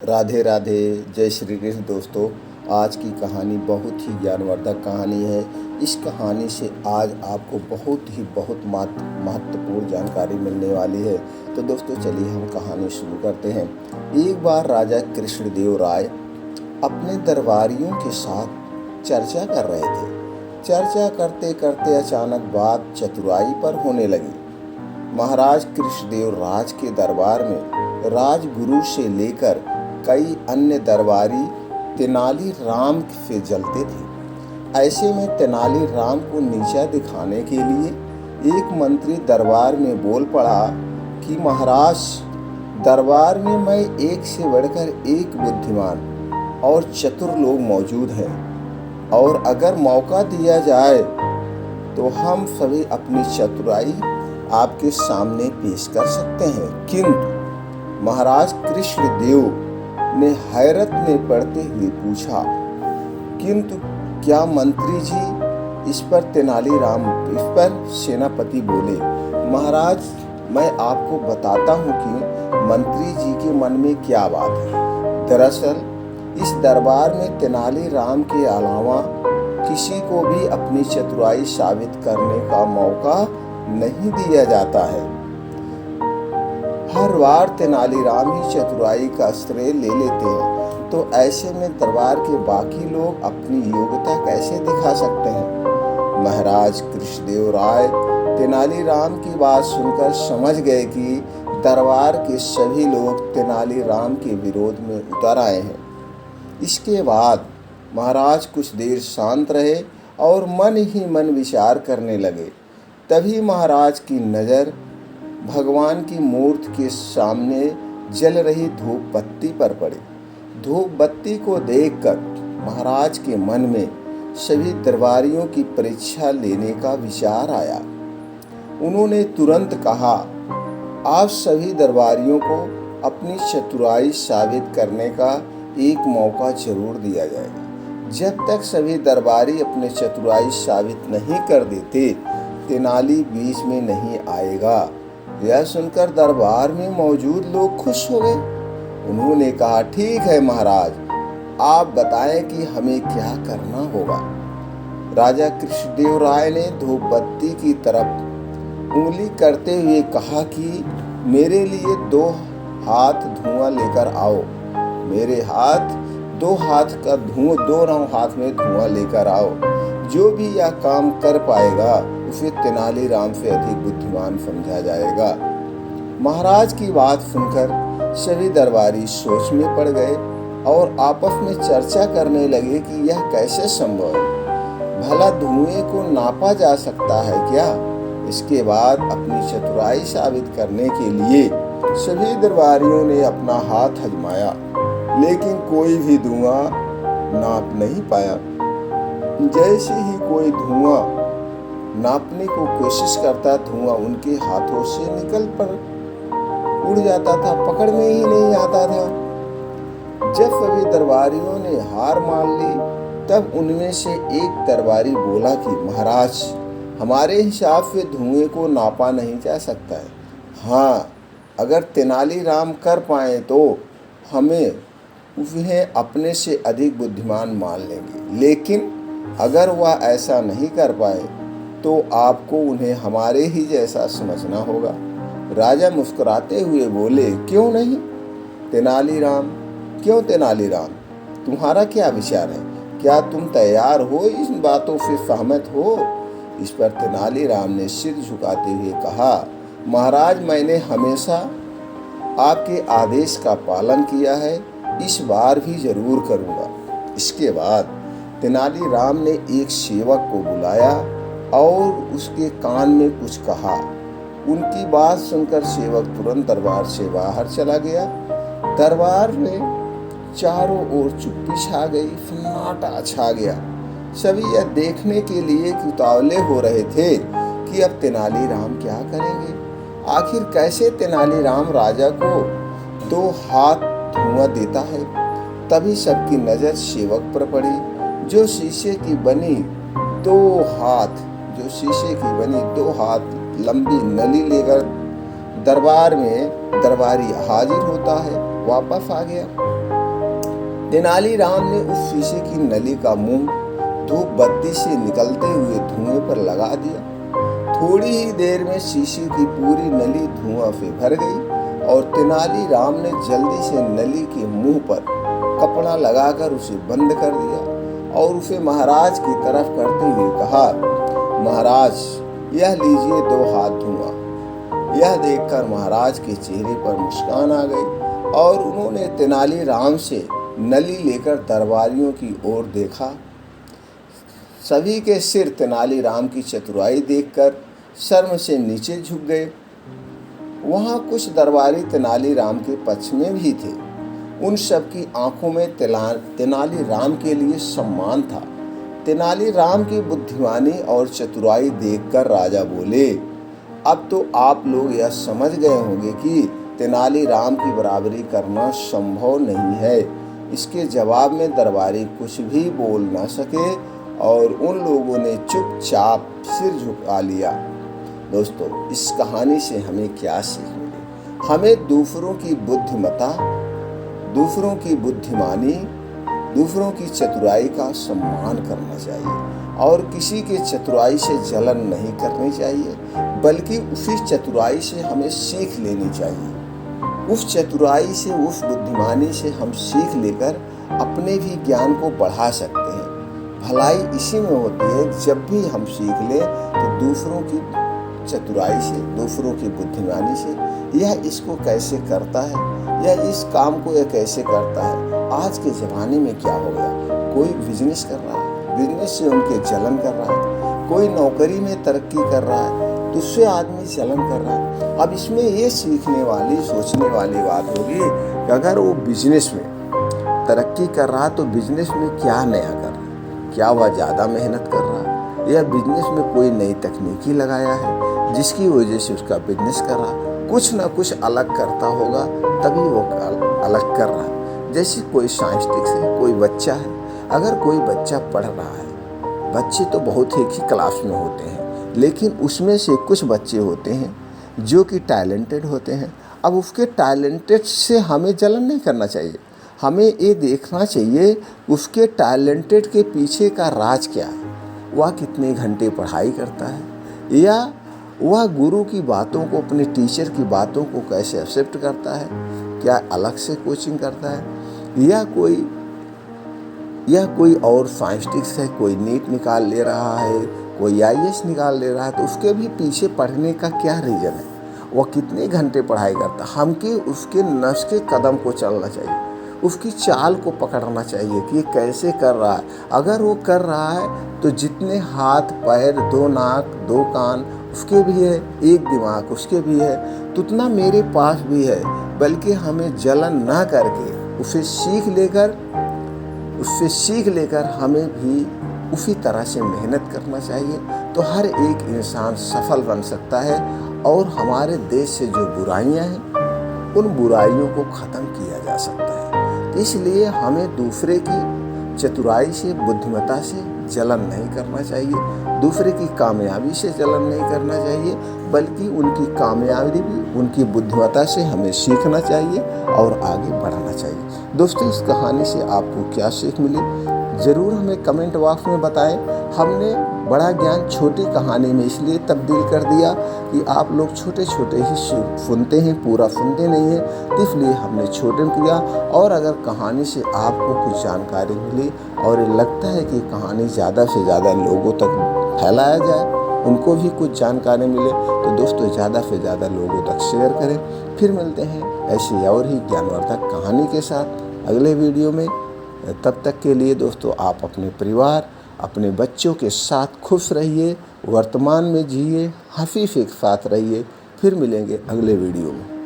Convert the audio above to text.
राधे राधे। जय श्री कृष्ण। दोस्तों, आज की कहानी बहुत ही ज्ञानवर्धक कहानी है। इस कहानी से आज आपको बहुत महत्वपूर्ण जानकारी मिलने वाली है। तो दोस्तों, चलिए हम कहानी शुरू करते हैं। एक बार राजा कृष्णदेव राय अपने दरबारियों के साथ चर्चा कर रहे थे। चर्चा करते करते अचानक बात चतुराई पर होने लगी। महाराज कृष्णदेव राज के दरबार में राजगुरु से लेकर कई अन्य दरबारी तेनाली राम से जलते थे। ऐसे में तेनाली राम को नीचा दिखाने के लिए एक मंत्री दरबार में बोल पड़ा कि महाराज, दरबार में मैं एक से बढ़कर एक बुद्धिमान और चतुर लोग मौजूद हैं, और अगर मौका दिया जाए तो हम सभी अपनी चतुराई आपके सामने पेश कर सकते हैं। किंतु महाराज कृष्णदेव ने हैरत में पड़ते हुए पूछा, किंतु क्या मंत्री जी? इस पर सेनापति बोले, महाराज, मैं आपको बताता हूँ कि मंत्री जी के मन में क्या बात है। दरअसल इस दरबार में तेनाली राम के अलावा किसी को भी अपनी चतुराई साबित करने का मौका नहीं दिया जाता है। हर बार तेनाली राम ही चतुराई का श्रेय ले लेते हैं, तो ऐसे में दरबार के बाकी लोग अपनी योग्यता कैसे दिखा सकते हैं। महाराज कृष्णदेव राय तेनाली राम की बात सुनकर समझ गए कि दरबार के सभी लोग तेनाली राम के विरोध में उतर आए हैं। इसके बाद महाराज कुछ देर शांत रहे और मन ही मन विचार करने लगे। तभी महाराज की नज़र भगवान की मूर्ति के सामने जल रही धूप बत्ती पर पड़ी। धूप बत्ती को देखकर महाराज के मन में सभी दरबारियों की परीक्षा लेने का विचार आया। उन्होंने तुरंत कहा, आप सभी दरबारियों को अपनी चतुराई साबित करने का एक मौका जरूर दिया जाएगा। जब तक सभी दरबारी अपने चतुराई साबित नहीं कर देते, तेनाली बीच में नहीं आएगा। यह सुनकर दरबार में मौजूद लोग खुश हो गए। उन्होंने कहा, ठीक है महाराज, आप बताएं कि हमें क्या करना होगा। राजा कृष्णदेव राय ने धूप बत्ती की तरफ उंगली करते हुए कहा कि मेरे लिए 2 हाथ धुआं लेकर आओ। मेरे हाथ 2 हाथ में धुआं लेकर आओ। जो भी यह काम कर पाएगा उसे तेनाली राम से अधिक बुद्धिमान समझा जाएगा। महाराज की बात सुनकर सभी दरबारी सोच में पड़ गए और आपस में चर्चा करने लगे कि यह कैसे संभव है। भला धुएं को नापा जा सकता है क्या? इसके बाद अपनी चतुराई साबित करने के लिए सभी दरबारियों ने अपना हाथ आजमाया, लेकिन कोई भी धुआं नाप नहीं पाया। जैसे ही कोई धुआं नापने को कोशिश करता, धुआं उनके हाथों से निकल पर उड़ जाता था, पकड़ में ही नहीं आता था। जब सभी दरबारियों ने हार मान ली, तब उनमें से एक दरबारी बोला कि महाराज, हमारे हिसाब से धुएं को नापा नहीं जा सकता है। हाँ, अगर तेनाली राम कर पाए तो हमें उन्हें अपने से अधिक बुद्धिमान मान लेंगे, लेकिन अगर वह ऐसा नहीं कर पाए तो आपको उन्हें हमारे ही जैसा समझना होगा। राजा मुस्कुराते हुए बोले, क्यों नहीं तेनालीराम, क्यों तेनालीराम, तुम्हारा क्या विचार है? क्या तुम तैयार हो? इन बातों से सहमत हो? इस पर तेनालीराम ने सिर झुकाते हुए कहा, महाराज, मैंने हमेशा आपके आदेश का पालन किया है, इस बार भी जरूर करूँगा। इसके बाद तेनालीराम ने एक सेवक को बुलाया और उसके कान में कुछ कहा। उनकी बात सुनकर सेवक तुरंत दरबार से बाहर चला गया। दरबार में चारों ओर चुप्पी छा गई, सन्नाटा छा गया। सभी यह देखने के लिए उतावले हो रहे थे कि अब तेनालीराम क्या करेंगे। आखिर कैसे तेनालीराम राजा को 2 हाथ धुआं देता है। तभी सबकी नजर सेवक पर पड़ी, जो शीशे की बनी 2 हाथ लंबी नली लेकर दरबार में दरबारी हाजिर होता है। वापस आ गया। तेनालीराम ने उस शीशे की नली का मुंह धूप बत्ती से निकलते हुए धुएं पर लगा दिया। थोड़ी ही देर में शीशे की पूरी नली धुआं से भर गई और तेनालीराम ने जल्दी से नली के मुंह पर कपड़ा लगाकर उसे बंद कर दिया और उसे महाराज की तरफ करते हुए कहा, महाराज यह लीजिए 2 हाथ धुआं। यह देखकर महाराज के चेहरे पर मुस्कान आ गई और उन्होंने तेनालीराम से नली लेकर दरबारियों की ओर देखा। सभी के सिर तेनालीराम की चतुराई देखकर शर्म से नीचे झुक गए। वहां कुछ दरबारी तेनालीराम के पक्ष में भी थे। उन सब की आंखों में तेनालीराम के लिए सम्मान था। तेनालीराम की बुद्धिमानी और चतुराई देखकर राजा बोले, अब तो आप लोग यह समझ गए होंगे कि तेनालीराम की बराबरी करना संभव नहीं है। इसके जवाब में दरबारी कुछ भी बोल ना सके और उन लोगों ने चुपचाप सिर झुका लिया। दोस्तों, इस कहानी से हमें क्या सीख मिली? हमें दूसरों की बुद्धिमत्ता, दूसरों की बुद्धिमानी, दूसरों की चतुराई का सम्मान करना चाहिए और किसी के चतुराई से जलन नहीं करनी चाहिए, बल्कि उसी चतुराई से हमें सीख लेनी चाहिए। उस चतुराई से, उस बुद्धिमानी से हम सीख लेकर अपने भी ज्ञान को बढ़ा सकते हैं। भलाई इसी में होती है, जब भी हम सीख लें तो दूसरों की चतुराई से, दूसरों की बुद्धिमानी से, यह इसको कैसे करता है, यह इस काम को यह कैसे करता है। आज के ज़माने में क्या हो गया, कोई बिजनेस कर रहा है, बिजनेस से उनके जलन कर रहा है, कोई नौकरी में तरक्की कर रहा है तो उससे आदमी जलन कर रहा है। अब इसमें ये सीखने वाली, सोचने वाली बात होगी कि अगर वो बिजनेस में तरक्की कर रहा तो बिजनेस में क्या नया कर रहा है, क्या वह ज़्यादा मेहनत कर रहा है या बिजनेस में कोई नई तकनीकी लगाया है जिसकी वजह से उसका बिजनेस कर रहा, कुछ ना कुछ अलग करता होगा तभी वो अलग कर रहा है। जैसे कोई साइंटिस्ट है, कोई बच्चा है, अगर कोई बच्चा पढ़ रहा है, बच्चे तो बहुत ही क्लास में होते हैं, लेकिन उसमें से कुछ बच्चे होते हैं जो कि टैलेंटेड होते हैं। अब उसके टैलेंटेड से हमें जलन नहीं करना चाहिए, हमें ये देखना चाहिए उसके टैलेंटेड के पीछे का राज क्या है। वह कितने घंटे पढ़ाई करता है, या वह गुरु की बातों को, अपने टीचर की बातों को कैसे एक्सेप्ट करता है, क्या अलग से कोचिंग करता है, या कोई और साइंटिस्ट है, कोई नीट निकाल ले रहा है, कोई IAS निकाल ले रहा है, तो उसके भी पीछे पढ़ने का क्या रीज़न है, वह कितने घंटे पढ़ाई करता है। हमके उसके नस के कदम को चलना चाहिए, उसकी चाल को पकड़ना चाहिए कि ये कैसे कर रहा है। अगर वो कर रहा है तो जितने हाथ पैर, 2 नाक 2 कान उसके भी है, एक दिमाग उसके भी है, तो उतना मेरे पास भी है। बल्कि हमें जलन ना करके उससे सीख लेकर हमें भी उसी तरह से मेहनत करना चाहिए, तो हर एक इंसान सफल बन सकता है और हमारे देश से जो बुराइयां हैं उन बुराइयों को ख़त्म किया जा सकता है। इसलिए हमें दूसरे की चतुराई से, बुद्धिमत्ता से जलन नहीं करना चाहिए, दूसरे की कामयाबी से जलन नहीं करना चाहिए, बल्कि उनकी कामयाबी भी, उनकी बुद्धिमत्ता से हमें सीखना चाहिए और आगे बढ़ाना चाहिए। दोस्तों, इस कहानी से आपको क्या सीख मिली ज़रूर हमें कमेंट बॉक्स में बताएं। हमने बड़ा ज्ञान छोटी कहानी में इसलिए तब्दील कर दिया कि आप लोग छोटे छोटे ही सुनते हैं, पूरा सुनते नहीं हैं, इसलिए हमने छोटे में किया। और अगर कहानी से आपको कुछ जानकारी मिली और ये लगता है कि कहानी ज़्यादा से ज़्यादा लोगों तक फैलाया जाए, उनको भी कुछ जानकारी मिले, तो दोस्तों ज़्यादा से ज़्यादा लोगों तक शेयर करें। फिर मिलते हैं ऐसी और ही ज्ञानवर्धक कहानी के साथ अगले वीडियो में। तब तक के लिए दोस्तों, आप अपने परिवार, अपने बच्चों के साथ खुश रहिए, वर्तमान में जिए, हंसी के साथ रहिए। फिर मिलेंगे अगले वीडियो में।